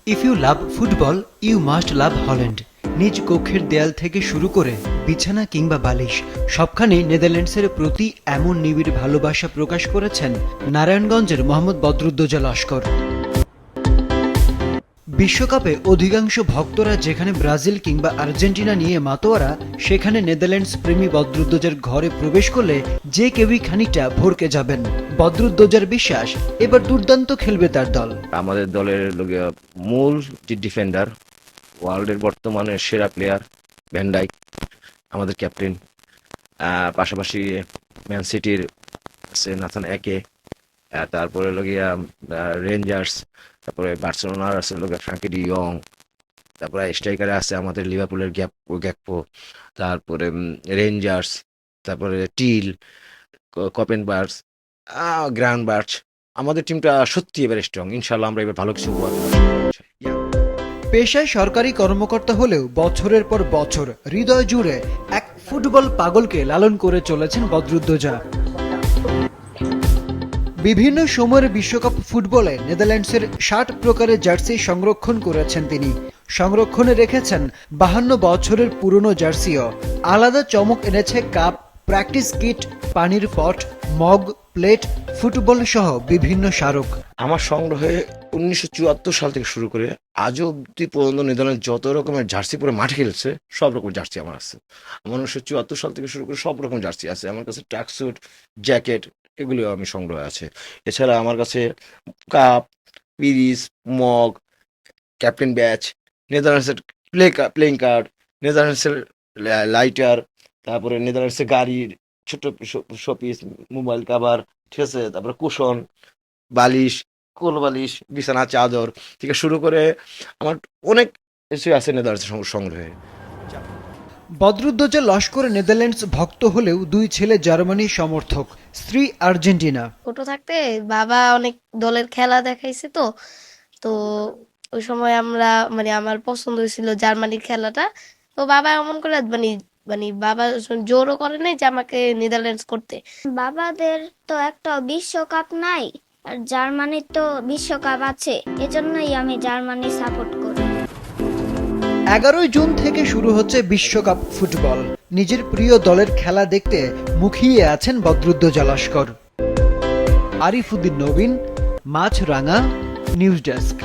If you love football you must love Holland. নিজ কক্ষের দেয়াল থেকে শুরু করে বিছানা কিংবা বালিশ সবখানেই নেদারল্যান্ডসের প্রতি এমন নিবিড় ভালোবাসা প্রকাশ করেছেন নারায়ণগঞ্জের মোহাম্মদ বদরুদ্দোজা লস্কর। বিশ্বকাপে অধিকাংশ ভক্তরা যেখানে ব্রাজিল কিংবা আর্জেন্টিনা নিয়ে মাতোয়ারা, সেখানে নেদারল্যান্ডস প্রেমী বদরুদ্দোজার ঘরে প্রবেশ করলে যে কেউই খানিকটা ভরকে যাবেন। বদরুদ্দোজার বিশ্বাস, এবার দুর্দান্ত খেলবে তার দল। আমাদের দলের মূল যে ডিফেন্ডার, ওয়ার্ল্ডের বর্তমানে সেরা প্লেয়ার ভ্যান ডাইক আমাদের ক্যাপ্টেন। পাশাপাশি ম্যান সিটির আছে নাথান একে, তারপরে রেঞ্জার্স, তারপরে বার্সেলোনার আছে ফ্রাঙ্কি ডি ইয়ং, তারপরে স্ট্রাইকারে আছে আমাদের লিভারপুলের গ্যাকপো, তারপরে রেঞ্জার্স, তারপরে টিল, কপেনবার্গস, গ্রানবার্চ। আমাদের টিমটা সত্যি এবার স্ট্রং। ইনশাল্লাহ আমরা এবার ভালো কিছু উপহার দেব। পেশায় সরকারি কর্মকর্তা হলেও বছরের পর বছর হৃদয় জুড়ে এক ফুটবল পাগলকে লালন করে চলেছেন বদরুদ্দোজা। বিভিন্ন সময়ের বিশ্বকাপ ফুটবলে নেদারল্যান্ডসের 60 প্রকারের জার্সি সংরক্ষণ করেছেন তিনি। সংরক্ষণে রেখেছেন 52 বছরের পুরনো জার্সিও। আলাদা চমক এনেছে কাপ, প্র্যাকটিস কিট, পানির পট, মগ, প্লেট, ফুটবল সহ বিভিন্ন স্মারক। আমার সংগ্রহে 1974 সাল থেকে শুরু করে আজও অব্দি পর্যন্ত নেদারল্যান্ড যত রকমের জার্সি পরে মাঠে খেলেছে সব রকমের জার্সি আমার আছে। আমার 1974 সাল থেকে শুরু করে সব রকম জার্সি আছে আমার কাছে। ট্র্যাকস্যুট, জ্যাকেট, এগুলিও আমি সংগ্রহে আছে। এছাড়া আমার কাছে কাপ, পিরিস, মগ, ক্যাপ্টেন ব্যাচ, নেদারল্যান্ডসের প্লেইং কার্ড, নেদারল্যান্ডসের লাইটার, তারপরে নেদারল্যান্ডসের গাড়ির ছোট শোপিস, মোবাইল কাভার, ঠিক আছে, তারপরে কুশন, বালিশ, কোল বালিশ, বিছানা চাদর থেকে শুরু করে আমার অনেক কিছুই আছে নেদারল্যান্ডসের সংগ্রহে। বদরুদ্দোজা লস্কর নেদারল্যান্ডস ভক্ত হলেও দুই ছেলে জার্মানির সমর্থক, স্ত্রী আর্জেন্টিনা। ছোট থাকতে বাবা অনেক দলের খেলা দেখাইছে, তো তো ওই সময় আমরা আমার পছন্দ হয়েছিল জার্মানির খেলাটা। তো বাবা এমন করে বাবা জোরও করে নাই যে আমাকে নেদারল্যান্ডস করতে। বাবাদের তো একটা বিশ্বকাপ নাই, আর জার্মানির তো বিশ্বকাপ আছে, এজন্যই আমি জার্মানি সাপোর্ট করি। 11 জুন থেকে শুরু হচ্ছে বিশ্বকাপ ফুটবল। নিজের প্রিয় দলের খেলা দেখতে মুখিয়ে আছেন বদরুদ্দোজা লস্কর। আরিফুদ্দিন নবীন, মাছরাঙা, নিউজ ডেস্ক।